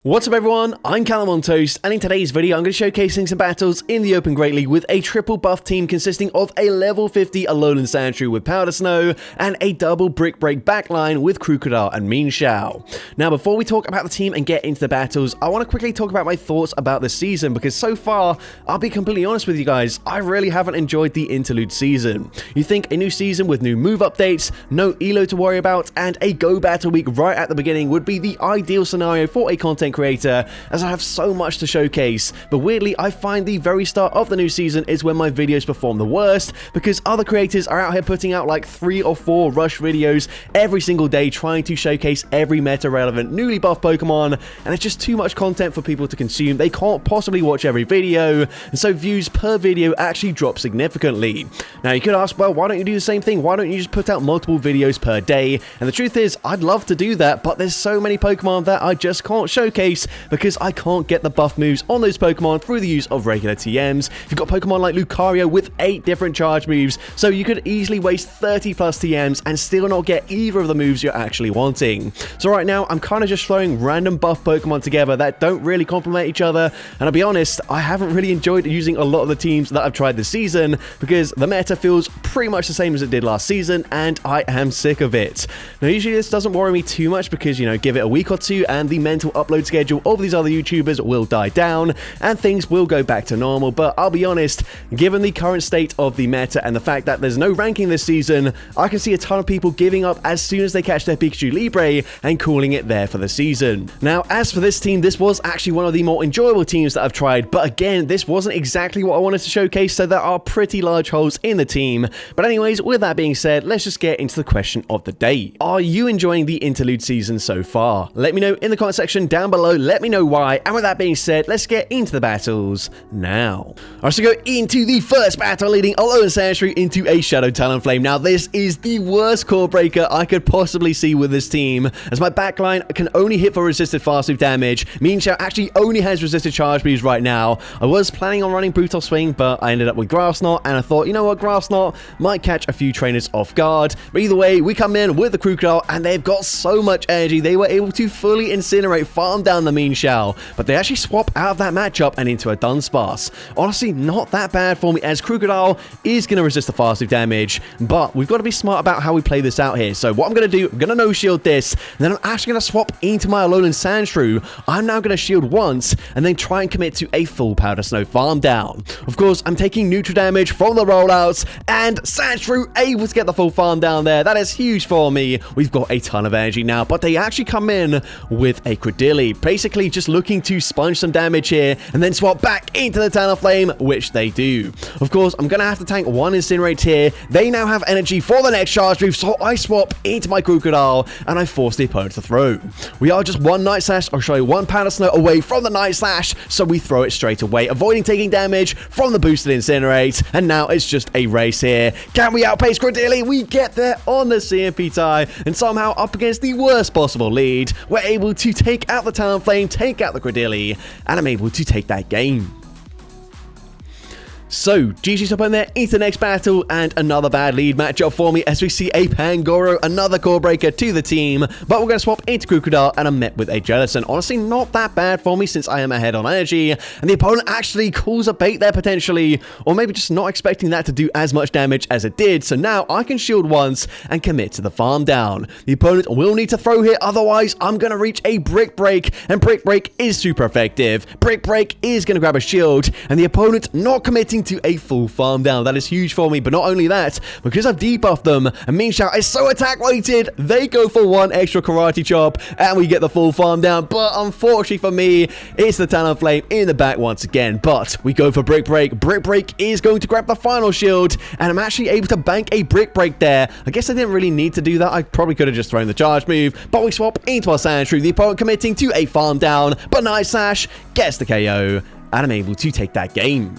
What's up everyone, I'm CallumOnToast, and in today's video I'm going to be showcasing some battles in the Open Great League with a triple buff team consisting of a level 50 Alolan Sandshrew with Powder Snow and a double Brick Break backline with Crocodile and Mienshao. Now before we talk about the team and get into the battles, I want to quickly talk about my thoughts about this season because so far, I'll be completely honest with you guys, I really haven't enjoyed the interlude season. You think a new season with new move updates, no elo to worry about, and a go battle week right at the beginning would be the ideal scenario for a content creator, as I have so much to showcase. But weirdly, I find the very start of the new season is when my videos perform the worst, because other creators are out here putting out like 3 or 4 rush videos every single day trying to showcase every meta relevant newly buffed Pokemon, and it's just too much content for people to consume. They can't possibly watch every video, and so views per video actually drop significantly. Now you could ask, well, why don't you do the same thing? Why don't you just put out multiple videos per day? And the truth is, I'd love to do that, but there's so many Pokemon that I just can't showcase because I can't get the buff moves on those Pokemon through the use of regular TMs. You've got Pokemon like Lucario with 8 different charge moves, so you could easily waste 30 plus TMs and still not get either of the moves you're actually wanting. So right now, I'm kind of just throwing random buff Pokemon together that don't really complement each other, and I'll be honest, I haven't really enjoyed using a lot of the teams that I've tried this season because the meta feels pretty much the same as it did last season, and I am sick of it. Now usually this doesn't worry me too much because, you know, give it a week or two and the mental upload schedule of these other YouTubers will die down and things will go back to normal, but I'll be honest, given the current state of the meta and the fact that there's no ranking this season, I can see a ton of people giving up as soon as they catch their Pikachu Libre and calling it there for the season. Now as for this team, this was actually one of the more enjoyable teams that I've tried, but again, this wasn't exactly what I wanted to showcase, so there are pretty large holes in the team. But anyways, with that being said, let's just get into the question of the day. Are you enjoying the interlude season so far? Let me know in the comment section down below, let me know why, and with that being said, let's get into the battles now. Alright, so go into the first battle, leading Alolan Sandshrew into a Shadow Talonflame. Now this is the worst core breaker I could possibly see with this team, as my backline can only hit for resisted fast move damage. Mienshao actually only has resisted charge moves right now. I was planning on running Brutal Swing, but I ended up with Grass Knot, and I thought, you know what, Grass Knot might catch a few trainers off guard. But either way, we come in with the Crocodile, and they've got so much energy, they were able to fully incinerate, farm down the Mienshao, but they actually swap out of that matchup and into a Dunsparce. Honestly, not that bad for me, as Crocodile is going to resist the fast move damage, but we've got to be smart about how we play this out here. So what I'm going to do, I'm going to no-shield this, and then I'm actually going to swap into my Alolan Sandshrew. I'm now going to shield once, and then try and commit to a full Powder Snow farm down. Of course, I'm taking neutral damage from the rollouts, and Sandshrew able to get the full farm down there. That is huge for me. We've got a ton of energy now, but they actually come in with a Credilli, basically just looking to sponge some damage here and then swap back into the Talonflame, which they do. Of course, I'm going to have to tank one Incinerate here. They now have energy for the next charge move, so I swap into my Crocodile and I force the opponent to throw. We are just one Night Slash, or sorry, one Powder Snow away from the Night Slash, so we throw it straight away, avoiding taking damage from the boosted Incinerate, and now it's just a race here. Can we outpace Credilli? We get there on the CMP tie, and somehow up against the worst possible lead, we're able to take out the Talonflame, take out the Credilli, and I'm able to take that game. So, GG's up on there into the next battle, and another bad lead matchup for me as we see a Pangoro, another core breaker to the team, but we're going to swap into Crocodile, and I'm met with a Jellicent. Honestly, not that bad for me since I am ahead on energy, and the opponent actually calls a bait there potentially, or maybe just not expecting that to do as much damage as it did, so now I can shield once and commit to the farm down. The opponent will need to throw here, otherwise I'm going to reach a Brick Break, and Brick Break is super effective. Brick Break is going to grab a shield, and the opponent not committing to a full farm down. That is huge for me, but not only that, because I've debuffed them and Mienshao is so attack weighted, they go for one extra Karate Chop and we get the full farm down. But unfortunately for me, it's the Talonflame in the back once again, but we go for Brick Break. Brick Break is going to grab the final shield, and I'm actually able to bank a Brick Break there. I guess I didn't really need to do that. I probably could have just thrown the charge move, but we swap into our Sandshrew, the opponent committing to a farm down, but Night Slash gets the KO, and I'm able to take that game.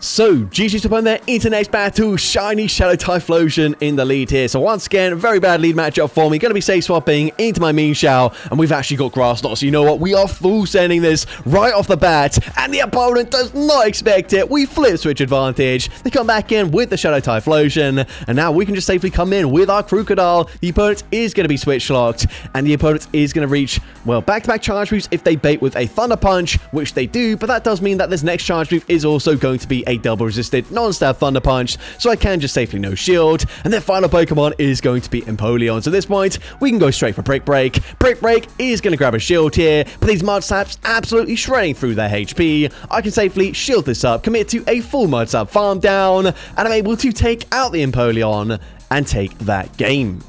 So, GG's upon their into next battle, Shiny Shadow Typhlosion in the lead here. So once again, very bad lead matchup for me. Going to be safe swapping into my Mienshao, and we've actually got Grass Knot. So you know what? We are full sending this right off the bat, and the opponent does not expect it. We flip switch advantage. They come back in with the Shadow Typhlosion, and now we can just safely come in with our Crocodile. The opponent is going to be switch locked, and the opponent is going to reach, well, back-to-back charge moves if they bait with a Thunder Punch, which they do, but that does mean that this next charge move is also going to be a double resisted non-stab Thunder Punch, so I can just safely no shield, and their final Pokemon is going to be Empoleon. So at this point, we can go straight for Brick Break. Brick Break is going to grab a shield here, but these Mud Slaps absolutely shredding through their HP. I can safely shield this up, commit to a full Mud Slap farm down, and I'm able to take out the Empoleon and take that game.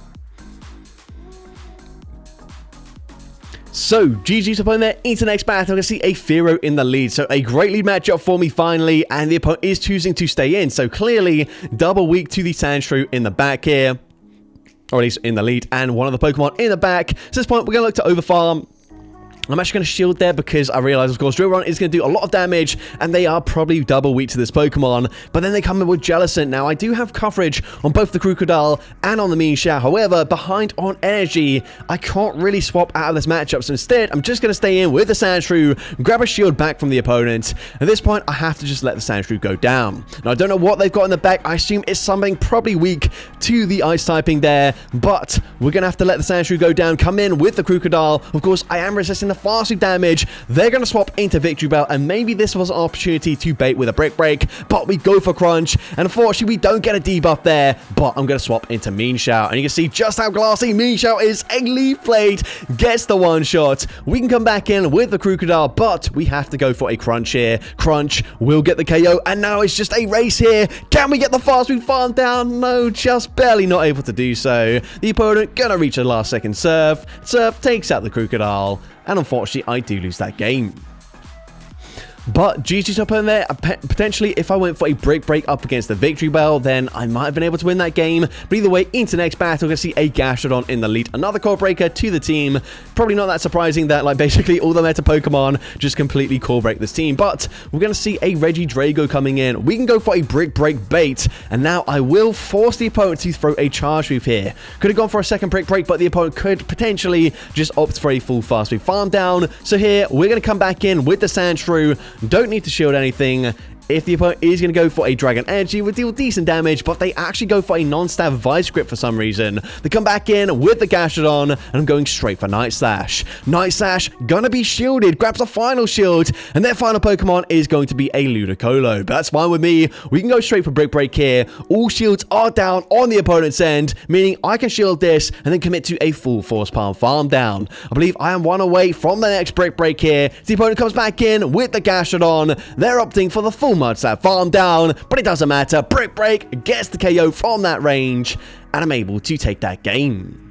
So, GG's opponent there into next battle. I can see a Fearow in the lead. So, a great lead matchup for me finally. And the opponent is choosing to stay in. So, clearly, double weak to the Sandshrew in the back here. Or at least in the lead. And one of the Pokemon in the back. So, at this point, we're going to look to overfarm. I'm actually going to shield there because I realize, of course, Drill Run is going to do a lot of damage, and they are probably double weak to this Pokemon. But then they come in with Jellicent. Now, I do have coverage on both the Crocodile and on the Mienshao. However, behind on energy, I can't really swap out of this matchup. So instead, I'm just going to stay in with the Sandshrew, grab a shield back from the opponent. At this point, I have to just let the Sandshrew go down. Now, I don't know what they've got in the back. I assume it's something probably weak to the Ice typing there, but we're going to have to let the Sandshrew go down, come in with the Crocodile. Of course, I am resisting the fast damage. They're going to swap into Victory Bell, and maybe this was an opportunity to bait with a Brick Break, but we go for Crunch, and unfortunately we don't get a debuff there, but I'm going to swap into Mienshao, and you can see just how glassy Mienshao is. A Leaf Blade gets the one shot. We can come back in with the Crocodile, but we have to go for a Crunch here. Crunch will get the KO, and now it's just a race here. Can we get the fast move farm down? No, just barely not able to do so. The opponent gonna reach a last second Surf. Surf takes out the Crocodile, and unfortunately, I do lose that game. But GG's up in there. Potentially, if I went for a Brick Break up against the Victory Bell, then I might have been able to win that game. But either way, into next battle, we're going to see a Gastrodon in the lead. Another Core Breaker to the team. Probably not that surprising that, like, basically all the meta Pokemon just completely Core Break this team. But we're going to see a Regidrago coming in. We can go for a Brick Break bait. And now I will force the opponent to throw a Charge Move here. Could have gone for a second Brick Break, but the opponent could potentially just opt for a full Fast Move farm down. So here, we're going to come back in with the Sandshrew. Don't need to shield anything. If the opponent is going to go for a Dragon Energy, would deal decent damage, but they actually go for a non-stab Vice Grip for some reason. They come back in with the Gastrodon, and I'm going straight for Night Slash. Night Slash gonna be shielded, grabs a final shield, and their final Pokemon is going to be a Ludicolo. But that's fine with me. We can go straight for Brick Break here. All shields are down on the opponent's end, meaning I can shield this and then commit to a full Force Palm farm down. I believe I am one away from the next Brick Break here. The opponent comes back in with the Gastrodon. They're opting for the full Mud Slap farm down, but it doesn't matter. Brick Break gets the KO from that range, and I'm able to take that game.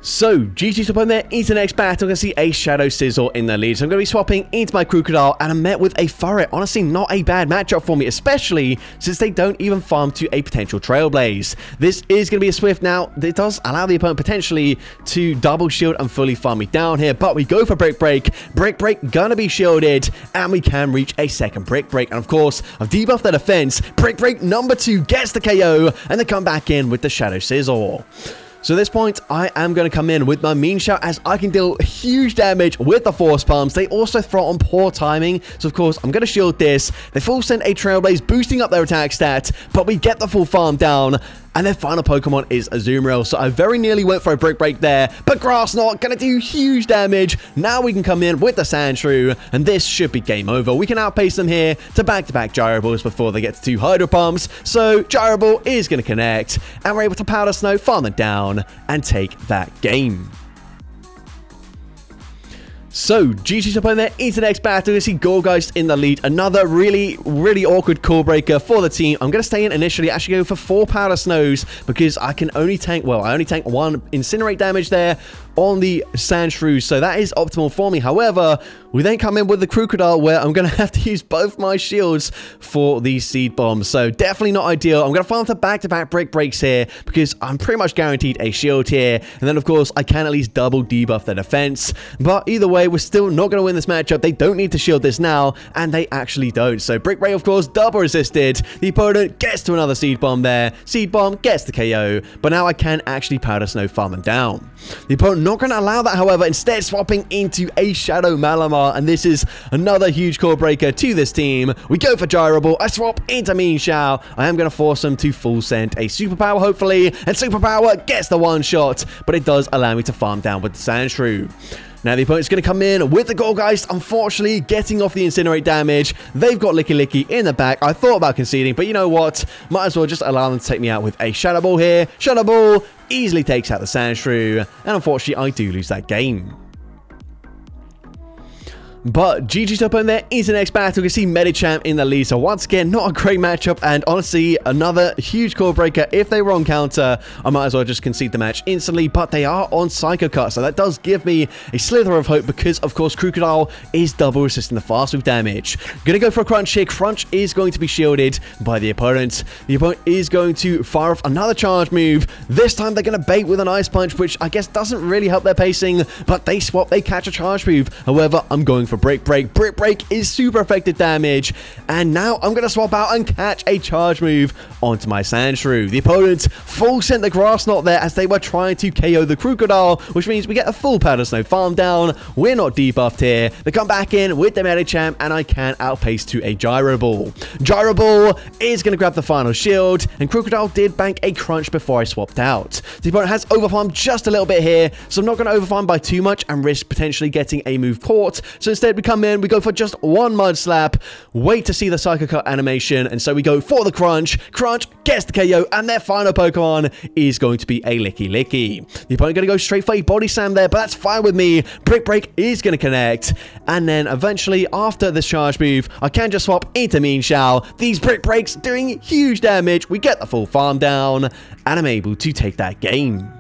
So, GG's up on there into the next battle. I'm going to see a Shadow Sizzle in the lead. So I'm going to be swapping into my Crocodile, and I'm met with a Furret. Honestly, not a bad matchup for me, especially since they don't even farm to a potential Trailblaze. This is going to be a Swift now. It does allow the opponent potentially to double shield and fully farm me down here, but we go for Brick Break. Brick Break gonna be shielded, and we can reach a second Brick Break. And of course, I've debuffed their defense. Brick Break number 2 gets the KO, and they come back in with the Shadow Sizzle. So at this point, I am going to come in with my Mienshao as I can deal huge damage with the Force Palms. They also throw on poor timing. So of course, I'm going to shield this. They full send a Trailblaze, boosting up their attack stat, but we get the full farm down. And their final Pokemon is Azumarill. So I very nearly went for a Brick Break there, but Grass Knot gonna do huge damage. Now we can come in with the Sandshrew, and this should be game over. We can outpace them here to back-to-back Gyro Balls before they get to 2 Hydro Pumps. So Gyro Ball is gonna connect, and we're able to Powder Snow, farm them down, and take that game. So, GG's up on there into the next battle. You see Gourgeist in the lead. Another really awkward Core Breaker for the team. I'm going to stay in initially, actually go for 4 Powder Snows because I can only tank, well, I only tank 1 Incinerate damage there on the Sandshrew, so that is optimal for me. However, we then come in with the Crocodile where I'm going to have to use both my shields for these Seed Bombs, so definitely not ideal. I'm going to farm to back-to-back Brick Breaks here because I'm pretty much guaranteed a shield here, and then of course I can at least double debuff their defense, but either way, we're still not going to win this matchup. They don't need to shield this now, and they actually don't. So Brick Break, of course, double resisted. The opponent gets to another Seed Bomb there. Seed Bomb gets the KO, but now I can actually Powder Snow farm them down. The opponent not going to allow that, however, instead swapping into a Shadow Malamar, and this is another huge core breaker to this team. We go for Gyrable. I swap into Mienshao. I am going to force them to full send a Superpower, hopefully, and Superpower gets the one shot, but it does allow me to farm down with the Sandshrew. Now the opponent's going to come in with the Goldgeist, unfortunately getting off the Incinerate damage. They've got Licky Licky in the back. I thought about conceding, but you know what? Might as well just allow them to take me out with a Shadow Ball here. Shadow Ball easily takes out the Sandshrew, and unfortunately I do lose that game. But GG's up on there into the next battle. You can see Medicham in the lead. So once again, not a great matchup. And honestly, another huge core breaker. If they were on counter, I might as well just concede the match instantly. But they are on Psycho Cut. So that does give me a slither of hope because, of course, Crocodile is double resisting the fast move damage. Gonna go for a Crunch here. Crunch is going to be shielded by the opponent. The opponent is going to fire off another charge move. This time they're going to bait with an Ice Punch, which I guess doesn't really help their pacing. But they swap, they catch a charge move. However, I'm going for Brick Break. Brick Break is super effective damage, and now I'm going to swap out and catch a charge move onto my Sandshrew. The opponent full sent the Grass Knot there as they were trying to KO the Crocodile, which means we get a full Powder Snow farm down. We're not debuffed here. They come back in with the Medicham, and I can outpace to a Gyro Ball. Gyro Ball is going to grab the final shield, and Crocodile did bank a Crunch before I swapped out. The opponent has overfarmed just a little bit here, so I'm not going to overfarm by too much and risk potentially getting a move caught. So instead we come in, we go for just one Mud Slap, wait to see the Psycho Cut animation, and so we go for the Crunch. Crunch gets the KO, and their final Pokemon is going to be a Licky Licky. The opponent going to go straight for a Body Slam there, but that's fine with me. Brick Break is going to connect, and then eventually, after this charge move, I can just swap into Mienshao. These Brick Breaks doing huge damage. We get the full farm down, and I'm able to take that game.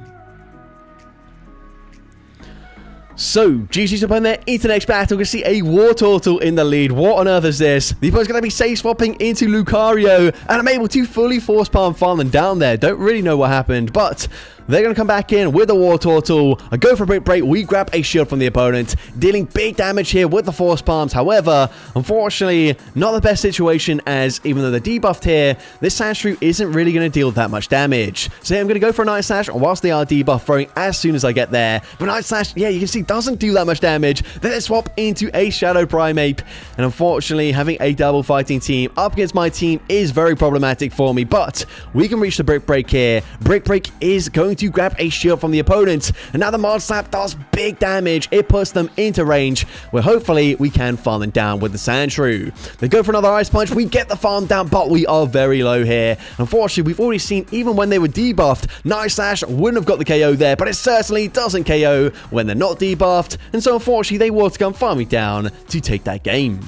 So, GG's up on there into the next battle. We can see a War Turtle in the lead. What on earth is this? The opponent's going to be safe swapping into Lucario, and I'm able to fully force palm farm them down there. Don't really know what happened, but they're going to come back in with the War Turtle. I go for Brick Break. We grab a shield from the opponent, dealing big damage here with the Force Palms. However, unfortunately, not the best situation, as even though they're debuffed here, this Sandshrew isn't really going to deal that much damage. So I'm going to go for a Night Slash whilst they are debuffed, throwing as soon as I get there. But Night Slash, yeah, you can see doesn't do that much damage. Then they swap into a Shadow Primeape. And unfortunately, having a double fighting team up against my team is very problematic for me. But we can reach the Brick Break here. Brick Break is going to grab a shield from the opponent, and now the Mud Slap does big damage. It puts them into range where hopefully we can farm them down with the Sandshrew. They go for another Ice Punch. We get the farm down, but we are very low here. Unfortunately, we've already seen even when they were debuffed, Night Slash wouldn't have got the KO there, but it certainly doesn't KO when they're not debuffed, and so unfortunately they want to come farm me down to take that game.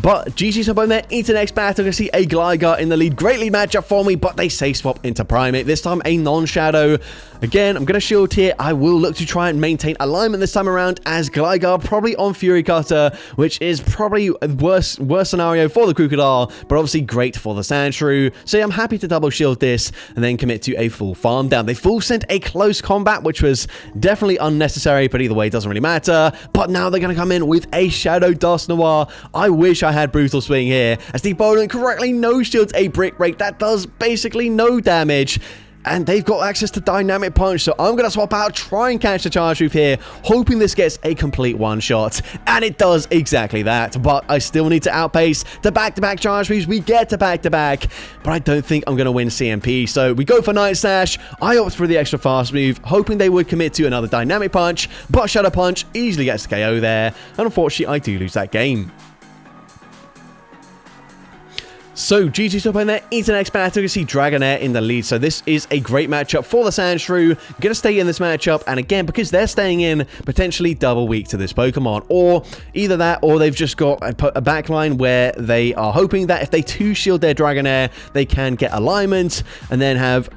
But GG's up on there into the next battle. You can see a Gligar in the lead. Great lead matchup for me, but they safe swap into Primeape. This time a non-Shadow. Again, I'm going to shield here. I will look to try and maintain alignment this time around, as Gligar probably on Fury Cutter, which is probably a worse scenario for the Crocodile, but obviously great for the Sandshrew. So yeah, I'm happy to double shield this and then commit to a full farm down. They full sent a close combat, which was definitely unnecessary, but either way, it doesn't really matter. But now they're going to come in with a Shadow Dusknoir. I wish I had Brutal Swing here, as the opponent correctly no-shields a Brick Break that does basically no damage. And they've got access to Dynamic Punch, so I'm going to swap out, try and catch the charge move here, hoping this gets a complete one-shot. And it does exactly that, but I still need to outpace the back-to-back charge moves. We get to back-to-back, but I don't think I'm going to win CMP. So we go for Night Slash. I opt for the extra fast move, hoping they would commit to another Dynamic Punch, but Shadow Punch easily gets the KO there, and unfortunately I do lose that game. So, GG's up in there into the next battle. You see Dragonair in the lead. So, this is a great matchup for the Sandshrew. Going to stay in this matchup. And again, because they're staying in, potentially double weak to this Pokemon. Or either that, or they've just got a backline where they are hoping that if they two-shield their Dragonair, they can get alignment and then have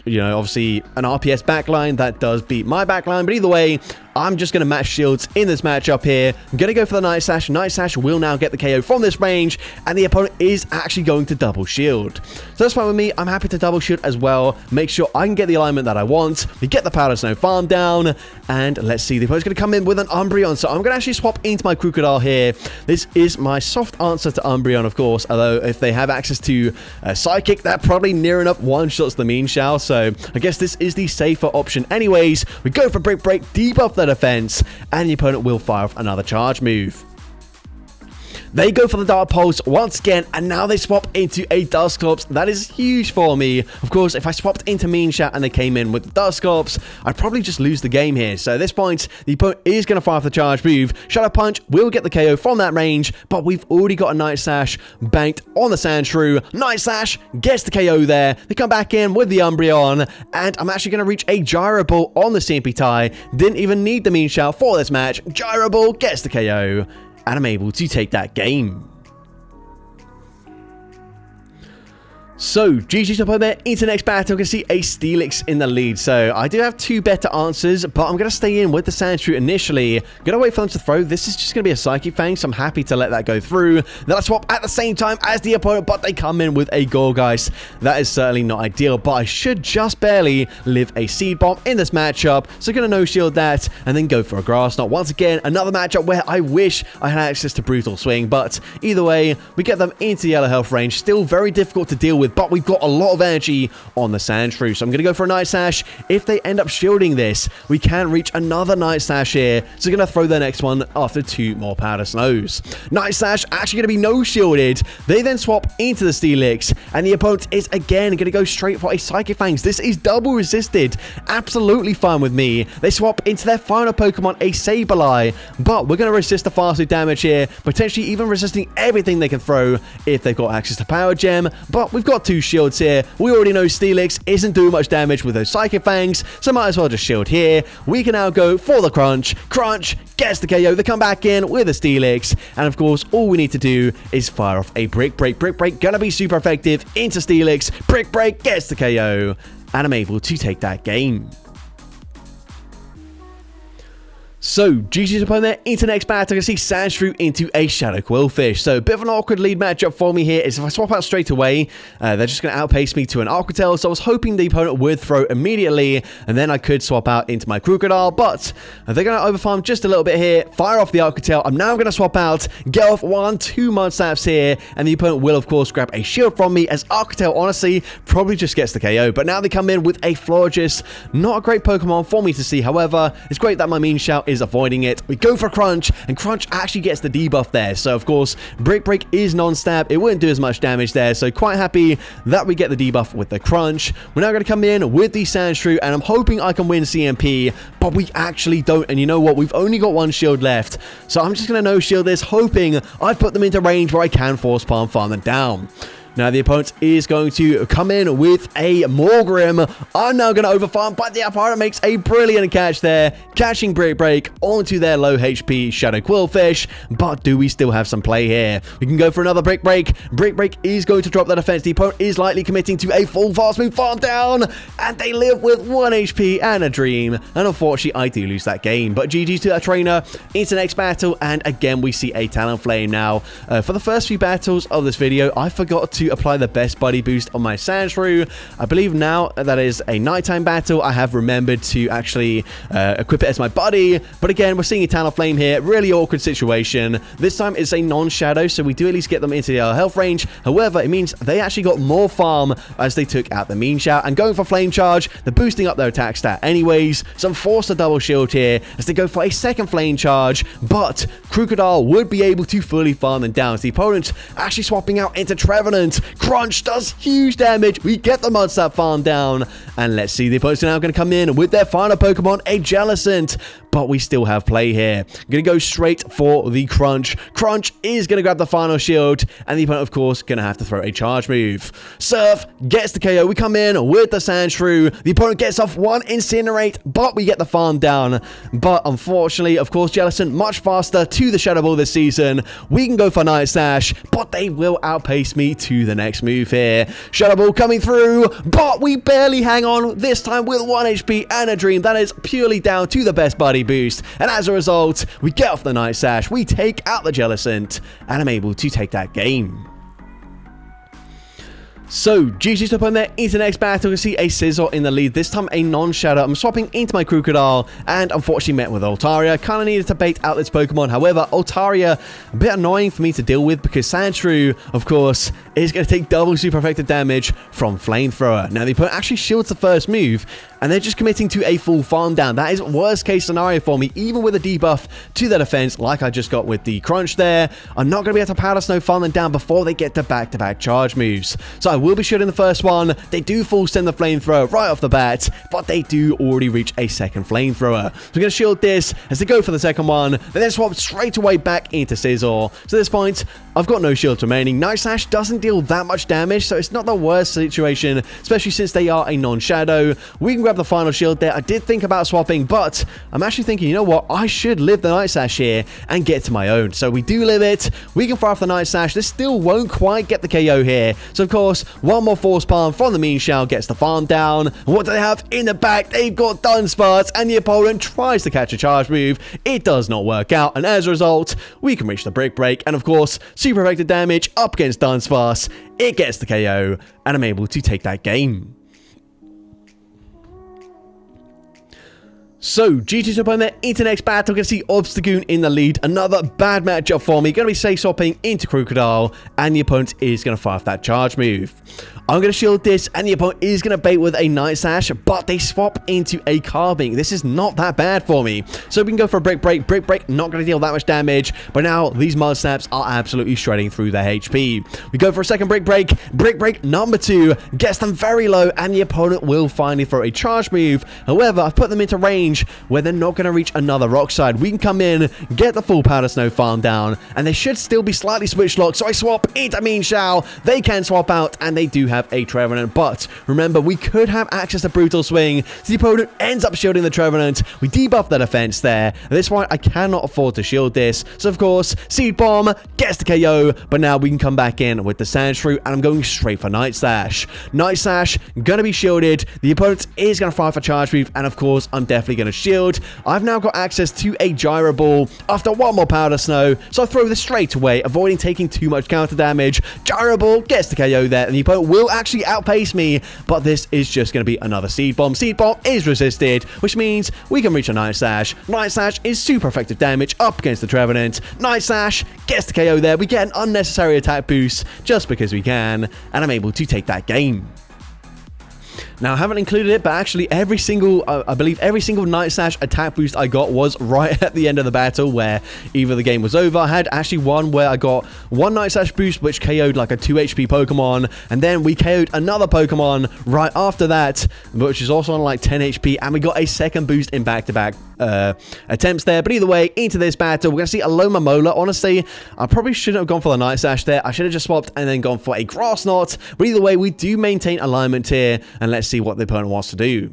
you know, obviously an RPS backline that does beat my backline, but either way, I'm just going to match shields in this matchup here. I'm going to go for the Night Slash. Night Slash will now get the KO from this range, and the opponent is actually going to double shield. So that's fine with me. I'm happy to double shield as well. Make sure I can get the alignment that I want. We get the Powder Snow farm down, and let's see. The opponent's going to come in with an Umbreon, so I'm going to actually swap into my Crocodile here. This is my soft answer to Umbreon, of course, although if they have access to Psychic, that probably near enough one-shots the Mienshao, so I guess this is the safer option anyways. We go for Brick Break, debuff the defense, and the opponent will fire off another charge move. They go for the Dark Pulse once again, and now they swap into a Dusclops. That is huge for me. Of course, if I swapped into Mienshao and they came in with the Dusclops, I'd probably just lose the game here. So at this point, the opponent is going to fire off the charge move. Shadow Punch will get the KO from that range, but we've already got a Night Slash banked on the Sandshrew. Night Slash gets the KO there. They come back in with the Umbreon, and I'm actually going to reach a Gyro Ball on the CMP tie. Didn't even need the Mienshao for this match. Gyro Ball gets the KO. And I'm able to take that game. So, GG's up on there into the next battle. I'm going to see a Steelix in the lead. So, I do have two better answers, but I'm going to stay in with the Sandshrew initially. Going to wait for them to throw. This is just going to be a Psychic Fang, so I'm happy to let that go through. Then I swap at the same time as the opponent, but they come in with a Gorgeist. That is certainly not ideal, but I should just barely live a Seed Bomb in this matchup. So, going to no-shield that and then go for a Grass Knot. Once again, another matchup where I wish I had access to Brutal Swing, but either way, we get them into the yellow health range. Still very difficult to deal with, but we've got a lot of energy on the Sandshrew, so I'm going to go for a Night Slash. If they end up shielding this, we can reach another Night Slash here, so we're going to throw the next one after two more Powder Snows. Night Slash actually going to be no-shielded. They then swap into the Steelix, and the opponent is again going to go straight for a Psychic Fangs. This is double resisted. Absolutely fine with me. They swap into their final Pokemon, a Sableye, but we're going to resist the fast damage here, potentially even resisting everything they can throw if they've got access to Power Gem, but we've got two shields here. We already know Steelix isn't doing much damage with those Psychic Fangs, so might as well just shield here. We can now go for the Crunch. Crunch gets the KO. They come back in with a Steelix, and of course, all we need to do is fire off a Brick Break. Brick Break gonna be super effective into Steelix. Brick Break gets the KO, and I'm able to take that game. So, GG's upon there into next battle. I can see Sandshrew into a Shadow Quillfish. So, a bit of an awkward lead matchup for me here is if I swap out straight away, they're just going to outpace me to an Aquatail. So, I was hoping the opponent would throw immediately, and then I could swap out into my Crocodile. But they're going to overfarm just a little bit here, fire off the Aquatail. I'm now going to swap out, get off 1-2 Mudslaps here, and the opponent will, of course, grab a shield from me, as Aquatail, honestly, probably just gets the KO. But now they come in with a Florges. Not a great Pokemon for me to see. However, it's great that my Mienshao is avoiding it. We go for Crunch, and Crunch actually gets the debuff there. So, of course, Brick Break is non-stab. It wouldn't do as much damage there. So, quite happy that we get the debuff with the Crunch. We're now going to come in with the Sandshrew, and I'm hoping I can win CMP, but we actually don't. And you know what? We've only got one shield left. So, I'm just going to no-shield this, hoping I've put them into range where I can Force Palm farm them down. Now, the opponent is going to come in with a Morgrim. I'm now going to overfarm, but the opponent makes a brilliant catch there, catching Brick Break onto their low HP Shadow Quillfish. But do we still have some play here? We can go for another Brick Break. Brick Break is going to drop that defense. The opponent is likely committing to a full fast move farm down, and they live with 1 HP and a dream. And unfortunately, I do lose that game. But GG's to that trainer into the next battle, and again, we see a Talonflame now. For the first few battles of this video, I forgot to apply the best buddy boost on my Sandshrew. I believe now that is a nighttime battle, I have remembered to actually equip it as my buddy. But again, we're seeing a Talonflame here. Really awkward situation. This time it's a non-shadow, so we do at least get them into the health range. However, it means they actually got more farm as they took out the Mienshao. And going for Flame Charge, they're boosting up their attack stat anyways. So I'm forced to double shield here as they go for a second Flame Charge. But Crocodile would be able to fully farm them down. So the opponent actually swapping out into Trevenant. Crunch does huge damage. We get the Mudslap farm down. And let's see, the opponents are now going to come in with their final Pokemon, a Jellicent. but we still have play here. Gonna go straight for the crunch. Crunch is gonna grab the final shield, and the opponent, of course, gonna have to throw a charge move. Surf gets the KO. We come in with the Sand Shrew. The opponent gets off one Incinerate, but we get the farm down. But unfortunately, of course, Jellicent much faster to the Shadow Ball this season. We can go for Night Slash, but they will outpace me to the next move here. Shadow Ball coming through, but we barely hang on, this time with 1 HP and a Dream. That is purely down to the best buddy boost. And as a result, we get off the Night Slash, we take out the Jellicent, and I'm able to take that game. So, GG's to opponent there into the next battle. You can see a Scizor in the lead, this time a non-shadow. I'm swapping into my Crocodile, and unfortunately met with Altaria. Kind of needed to bait out this Pokemon. However, Altaria, a bit annoying for me to deal with, because Sandshrew, of course, is going to take double super effective damage from Flamethrower. Now, the opponent actually shields the first move, and they're just committing to a full farm down. That is worst case scenario for me, even with a debuff to the defense, like I just got with the Crunch there. I'm not going to be able to Powder Snow farm them down before they get to back-to-back charge moves. So I will be shooting the first one. They do full send the Flamethrower right off the bat, but they do already reach a second Flamethrower. So we're going to shield this as they go for the second one. They then swap straight away back into Scizor. So at this point, I've got no shields remaining. Night Slash doesn't deal that much damage, so it's not the worst situation, especially since they are a non-shadow. We can grab the final shield there. I did think about swapping, but I'm actually thinking, you know what? I should live the Night Slash here and get to my own. So we do live it. We can fire off the Night Slash. This still won't quite get the KO here. So of course, one more Force Palm from the Mienshao gets the farm down. And what do they have in the back? They've got Dunsparce, and the opponent tries to catch a charge move. It does not work out, and as a result, we can reach the Brick Break, and of course, super effective damage up against Dunsparce. It gets the KO, and I'm able to take that game. So, GG's opponent into next battle. Can see Obstagoon in the lead. Another bad matchup for me. Going to be safe swapping into Crocodile, and the opponent is going to fire off that charge move. I'm going to shield this, and the opponent is going to bait with a Night Slash, but they swap into a Carbink. This is not that bad for me. So we can go for a Brick Break. Brick Break, not going to deal that much damage, but now these Mud Snaps are absolutely shredding through their HP. We go for a second Brick Break. Brick Break number 2 gets them very low, and the opponent will finally throw a charge move. However, I've put them into range where they're not going to reach another Rock Slide. We can come in, get the full Powder Snow farm down, and they should still be slightly switch locked. So I swap into Mienshao. They can swap out, and they do have a Trevenant, but remember, we could have access to Brutal Swing, so the opponent ends up shielding the Trevenant. We debuff the defense there. At this point, I cannot afford to shield this, so of course, Seed Bomb gets the KO, but now we can come back in with the Sandshrew, and I'm going straight for Night Slash. Night Slash, gonna be shielded. The opponent is gonna fire for charge move, and of course, I'm definitely gonna shield. I've now got access to a Gyro Ball after one more Powder Snow, so I throw this straight away, avoiding taking too much counter damage. Gyro Ball gets the KO there, and the opponent will actually outpace me, but this is just going to be another Seed Bomb. Seed Bomb is resisted, which means we can reach a Night Slash. Night Slash is super effective damage up against the Trevenant. Night Slash gets the KO there. We get an unnecessary attack boost just because we can, and I'm able to take that game. Now, I haven't included it, but actually every single, I believe every single Night Slash attack boost I got was right at the end of the battle, where either the game was over. I had actually one where I got one Night Slash boost, which KO'd like a 2 HP Pokemon, and then we KO'd another Pokemon right after that, which is also on like 10 HP, and we got a second boost in back-to-back attempts there. But either way, into this battle, we're going to see a Alomomola. Honestly, I probably shouldn't have gone for the Night Slash there. I should have just swapped and then gone for a Grass Knot. But either way, we do maintain alignment here, and let's see what the opponent wants to do.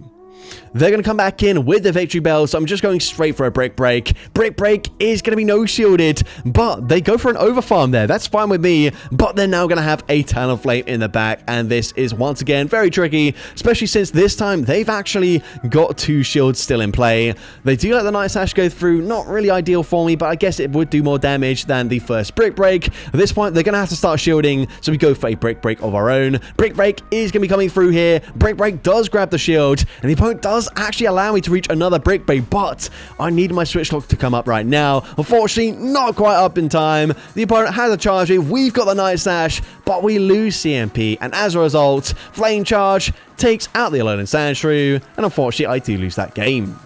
They're going to come back in with the Victory Bell, so I'm just going straight for a Brick Break. Brick Break is going to be no shielded, but they go for an overfarm there. That's fine with me, but they're now going to have a Talonflame in the back, and this is once again very tricky, especially since this time they've actually got 2 shields still in play. They do let the Night Slash go through, not really ideal for me, but I guess it would do more damage than the first Brick Break. At this point, they're going to have to start shielding, so we go for a Brick Break of our own. Brick Break is going to be coming through here. Brick Break does grab the shield, and the opponent does actually allow me to reach another Brick Break, but I need my Switch Lock to come up right now. Unfortunately, not quite up in time. The opponent has a charge move. We've got the Night Slash, but we lose CMP, and as a result, Flame Charge takes out the Alolan Sandshrew, and unfortunately, I do lose that game.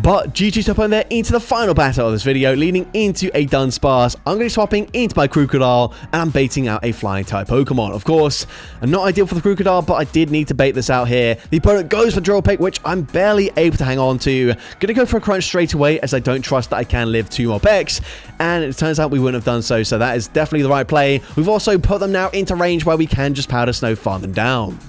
But GG's to put there into the final battle of this video, leading into a Dunsparce. I'm going to be swapping into my Crocodile, and I'm baiting out a flying type Pokemon. Of course, not ideal for the Crocodile, but I did need to bait this out here. The opponent goes for Drill Peck, which I'm barely able to hang on to. Gonna go for a Crunch straight away, as I don't trust that I can live 2 more Pecks, and it turns out we wouldn't have done so, so that is definitely the right play. We've also put them now into range where we can just Powder Snow farm them down.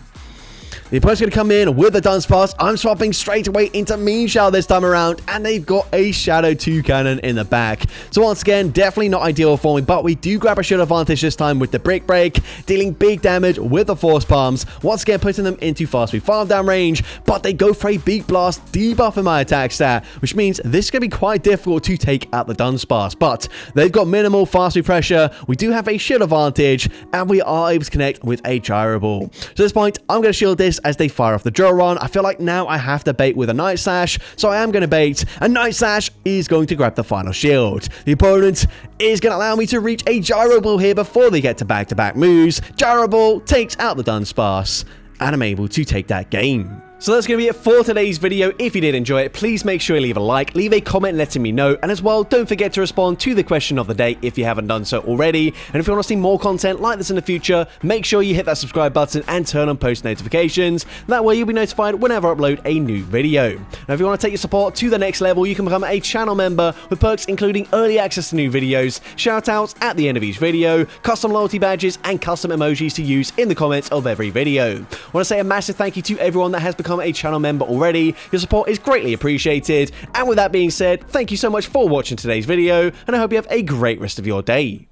The opponent's going to come in with the Dunsparce. I'm swapping straight away into Mienshao this time around, and they've got a Shadow 2 cannon in the back. So once again, definitely not ideal for me, but we do grab a shield advantage this time with the Brick Break, dealing big damage with the Force Palms, once again putting them into fast speed farm down range, but they go for a Beak Blast, debuffing my attack stat, which means this is going to be quite difficult to take out the Dunsparce, but they've got minimal fast speed pressure, we do have a shield advantage, and we are able to connect with a Gyro Ball. So at this point, I'm going to shield this as they fire off the Drill Run. I feel like now I have to bait with a Night Slash, so I am going to bait, and Night Slash is going to grab the final shield. The opponent is going to allow me to reach a Gyro Ball here before they get to back-to-back moves. Gyro Ball takes out the Dunsparce, and I'm able to take that game. So that's going to be it for today's video. If you did enjoy it, please make sure you leave a like, leave a comment letting me know, and as well, don't forget to respond to the question of the day if you haven't done so already. And if you want to see more content like this in the future, make sure you hit that subscribe button and turn on post notifications. That way you'll be notified whenever I upload a new video. Now if you want to take your support to the next level, you can become a channel member with perks including early access to new videos, shoutouts at the end of each video, custom loyalty badges, and custom emojis to use in the comments of every video. I want to say a massive thank you to everyone that has become a channel member already. Your support is greatly appreciated. And with that being said, thank you so much for watching today's video, and I hope you have a great rest of your day.